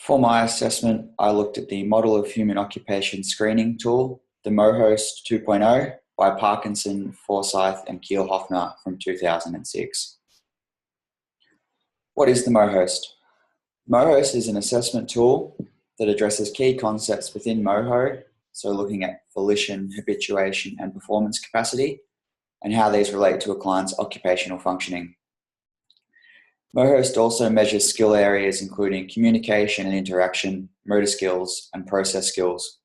For my assessment, I looked at the Model of Human Occupation Screening tool, the MOHOST 2.0 by Parkinson, Forsyth and Kiel-Hofner from 2006. What is the MOHOST? MOHOST is an assessment tool that addresses key concepts within MOHO, so looking at volition, habituation and performance capacity, and how these relate to a client's occupational functioning. MOHOST also measures skill areas including communication and interaction, motor skills, and process skills.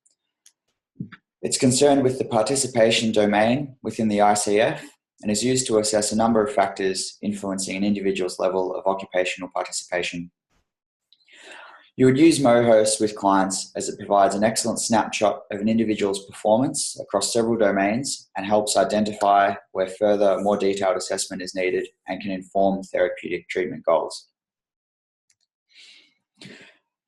It's concerned with the participation domain within the ICF and is used to assess a number of factors influencing an individual's level of occupational participation. You would use MOHOST with clients as it provides an excellent snapshot of an individual's performance across several domains and helps identify where further, more detailed assessment is needed and can inform therapeutic treatment goals.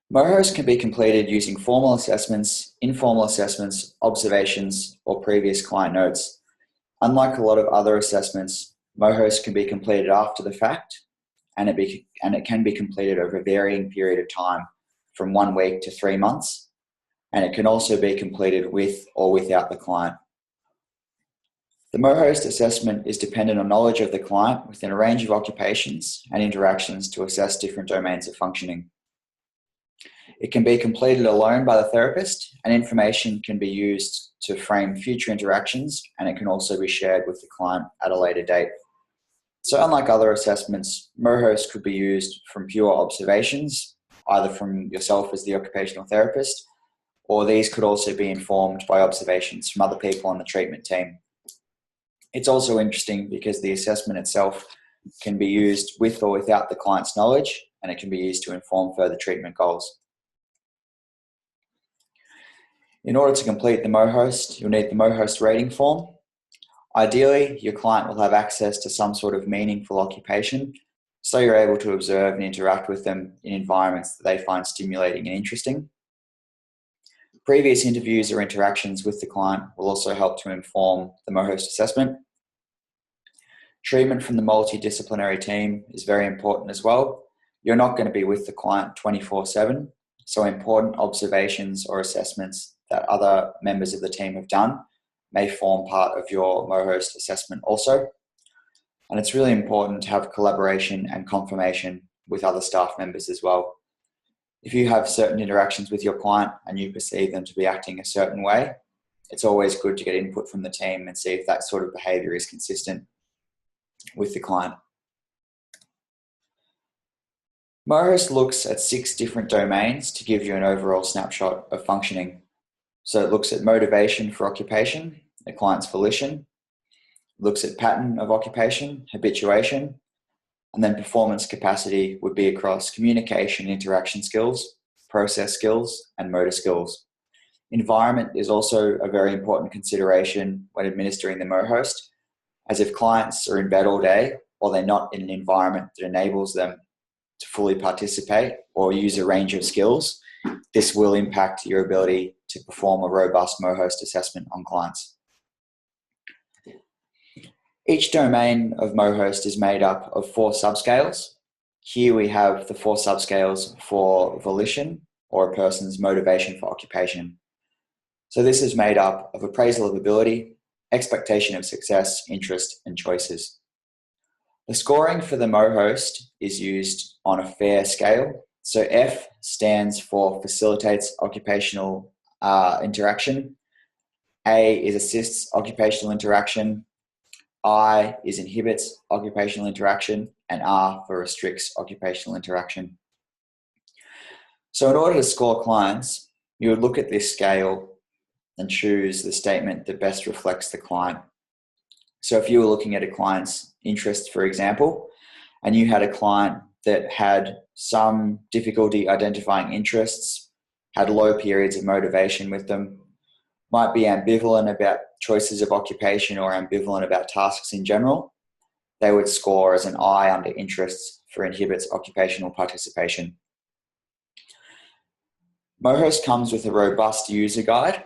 MOHOST can be completed using formal assessments, informal assessments, observations, or previous client notes. Unlike a lot of other assessments, MOHOST can be completed after the fact, and it can be completed over a varying period of time, from 1 week to 3 months, and it can also be completed with or without the client. The MOHOST assessment is dependent on knowledge of the client within a range of occupations and interactions to assess different domains of functioning. It can be completed alone by the therapist, and information can be used to frame future interactions, and it can also be shared with the client at a later date. So unlike other assessments, MOHOST could be used from pure observations, either from yourself as the occupational therapist, or these could also be informed by observations from other people on the treatment team. It's also interesting because the assessment itself can be used with or without the client's knowledge, and it can be used to inform further treatment goals. In order to complete the MOHOST, you'll need the MOHOST rating form. Ideally, your client will have access to some sort of meaningful occupation, so you're able to observe and interact with them in environments that they find stimulating and interesting. Previous interviews or interactions with the client will also help to inform the MOHOST assessment. Treatment from the multidisciplinary team is very important as well. You're not going to be with the client 24/7, so important observations or assessments that other members of the team have done may form part of your MOHOST assessment also. And it's really important to have collaboration and confirmation with other staff members as well. If you have certain interactions with your client and you perceive them to be acting a certain way, it's always good to get input from the team and see if that sort of behaviour is consistent with the client. MOHOST looks at 6 different domains to give you an overall snapshot of functioning. So it looks at motivation for occupation, the client's volition, looks at pattern of occupation, habituation, and then performance capacity would be across communication, interaction skills, process skills, and motor skills. Environment is also a very important consideration when administering the MOHOST, as if clients are in bed all day or they're not in an environment that enables them to fully participate or use a range of skills, this will impact your ability to perform a robust MOHOST assessment on clients. Each domain of MOHOST is made up of 4 subscales. Here we have the 4 subscales for volition, or a person's motivation for occupation. So this is made up of appraisal of ability, expectation of success, interest, and choices. The scoring for the MOHOST is used on a FAIR scale. So F stands for facilitates occupational interaction. A is assists occupational interaction. I is inhibits occupational interaction, and R for restricts occupational interaction. So in order to score clients, you would look at this scale and choose the statement that best reflects the client. So if you were looking at a client's interest, for example, and you had a client that had some difficulty identifying interests, had low periods of motivation with them, might be ambivalent about choices of occupation or ambivalent about tasks in general, they would score as an I under interests for inhibits occupational participation. MOHOST comes with a robust user guide,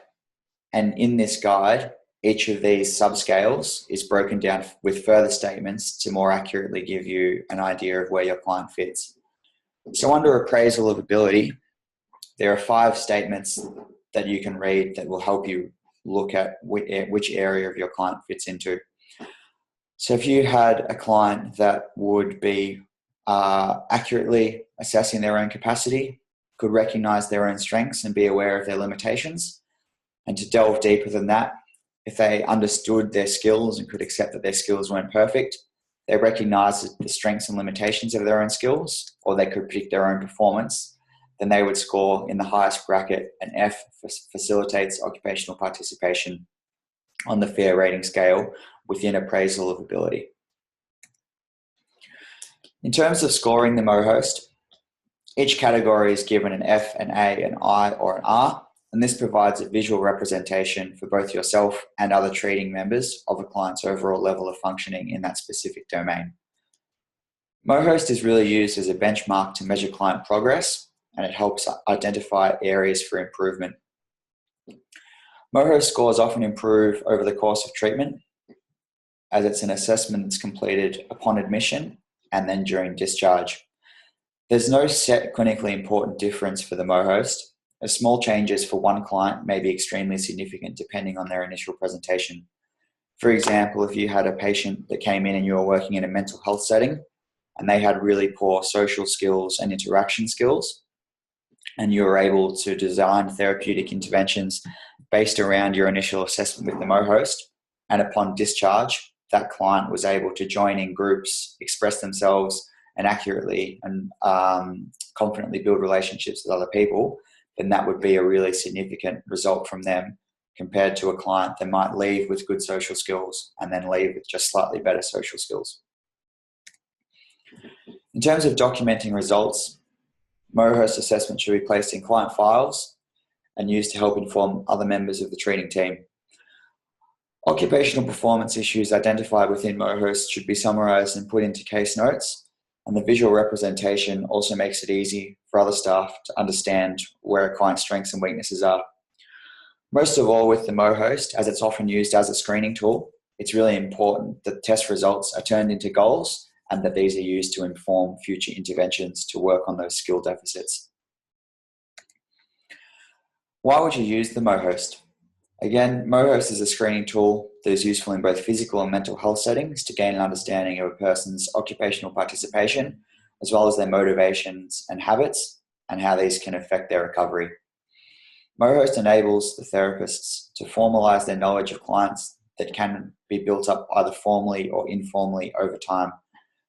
and in this guide, each of these subscales is broken down with further statements to more accurately give you an idea of where your client fits. So under appraisal of ability, there are 5 statements that you can read that will help you look at which area of your client fits into. So if you had a client that would be accurately assessing their own capacity, could recognize their own strengths and be aware of their limitations, and to delve deeper than that, if they understood their skills and could accept that their skills weren't perfect, they recognized the strengths and limitations of their own skills, or they could predict their own performance, then they would score in the highest bracket an F for facilitates occupational participation on the FAIR rating scale within appraisal of ability. In terms of scoring the MOHOST, each category is given an F, an A, an I, or an R, and this provides a visual representation for both yourself and other treating members of a client's overall level of functioning in that specific domain. MOHOST is really used as a benchmark to measure client progress, and it helps identify areas for improvement. MOHOST scores often improve over the course of treatment, as it's an assessment that's completed upon admission and then during discharge. There's no set clinically important difference for the MOHOST, as small changes for one client may be extremely significant depending on their initial presentation. For example, if you had a patient that came in and you were working in a mental health setting and they had really poor social skills and interaction skills, and you were able to design therapeutic interventions based around your initial assessment with the MOHOST, and upon discharge, that client was able to join in groups, express themselves, and accurately and confidently build relationships with other people, then that would be a really significant result from them compared to a client that might leave with good social skills and then leave with just slightly better social skills. In terms of documenting results, MOHOST assessment should be placed in client files and used to help inform other members of the treating team. Occupational performance issues identified within MOHOST should be summarised and put into case notes, and the visual representation also makes it easy for other staff to understand where a client's strengths and weaknesses are. Most of all with the MOHOST, as it's often used as a screening tool, it's really important that test results are turned into goals and that these are used to inform future interventions to work on those skill deficits. Why would you use the MOHOST? Again, MOHOST is a screening tool that is useful in both physical and mental health settings to gain an understanding of a person's occupational participation, as well as their motivations and habits, and how these can affect their recovery. MOHOST enables the therapists to formalise their knowledge of clients that can be built up either formally or informally over time.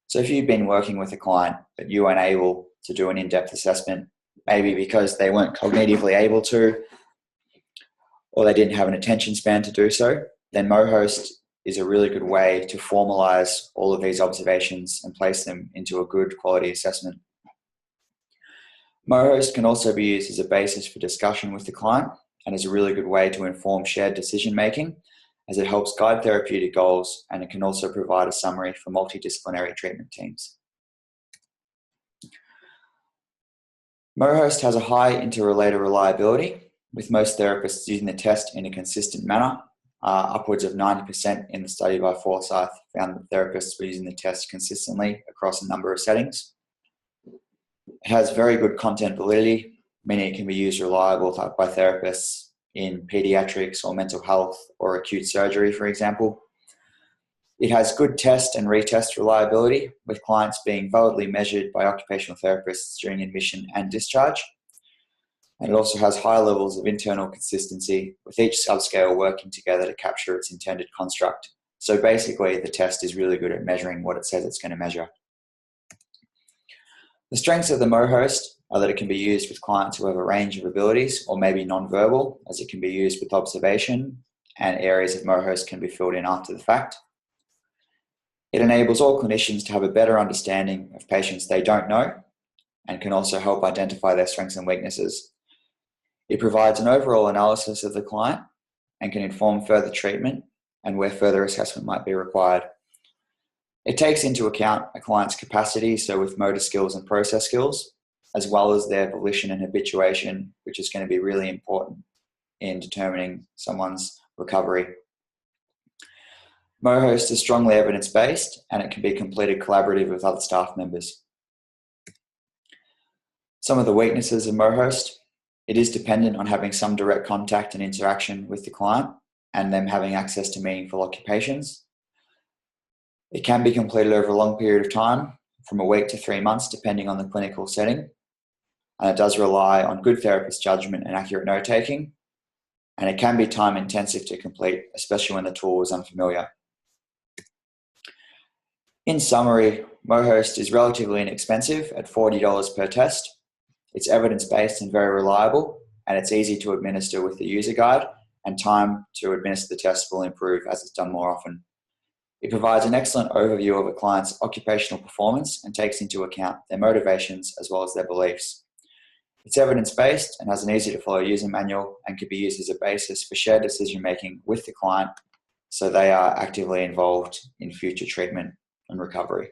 So if you've been working with a client but you weren't able to do an in-depth assessment, maybe because they weren't cognitively able to, or they didn't have an attention span to do so, then MOHOST is a really good way to formalise all of these observations and place them into a good quality assessment. MOHOST can also be used as a basis for discussion with the client and is a really good way to inform shared decision making, as it helps guide therapeutic goals, and it can also provide a summary for multidisciplinary treatment teams. MOHOST has a high interrelated reliability, with most therapists using the test in a consistent manner. Upwards of 90% in the study by Forsyth found that therapists were using the test consistently across a number of settings. It has very good content validity, meaning it can be used reliably by therapists in pediatrics or mental health or acute surgery, for example. It has good test and retest reliability, with clients being validly measured by occupational therapists during admission and discharge. And it also has high levels of internal consistency, with each subscale working together to capture its intended construct. So basically, the test is really good at measuring what it says it's going to measure. The strengths of the MOHOST are that it can be used with clients who have a range of abilities or maybe non-verbal, as it can be used with observation, and areas of MOHOST can be filled in after the fact. It enables all clinicians to have a better understanding of patients they don't know, and can also help identify their strengths and weaknesses. It provides an overall analysis of the client and can inform further treatment and where further assessment might be required. It takes into account a client's capacity, so with motor skills and process skills, as well as their volition and habituation, which is going to be really important in determining someone's recovery. MOHOST is strongly evidence-based, and it can be completed collaboratively with other staff members. Some of the weaknesses of MOHOST: It is dependent on having some direct contact and interaction with the client and them having access to meaningful occupations. It can be completed over a long period of time, from a week to 3 months, depending on the clinical setting. And it does rely on good therapist judgment and accurate note taking. And it can be time intensive to complete, especially when the tool is unfamiliar. In summary, MOHOST is relatively inexpensive at $40 per test. It's evidence-based and very reliable, and it's easy to administer with the user guide, and time to administer the test will improve as it's done more often. It provides an excellent overview of a client's occupational performance and takes into account their motivations as well as their beliefs. It's evidence-based and has an easy-to-follow user manual and can be used as a basis for shared decision-making with the client so they are actively involved in future treatment and recovery.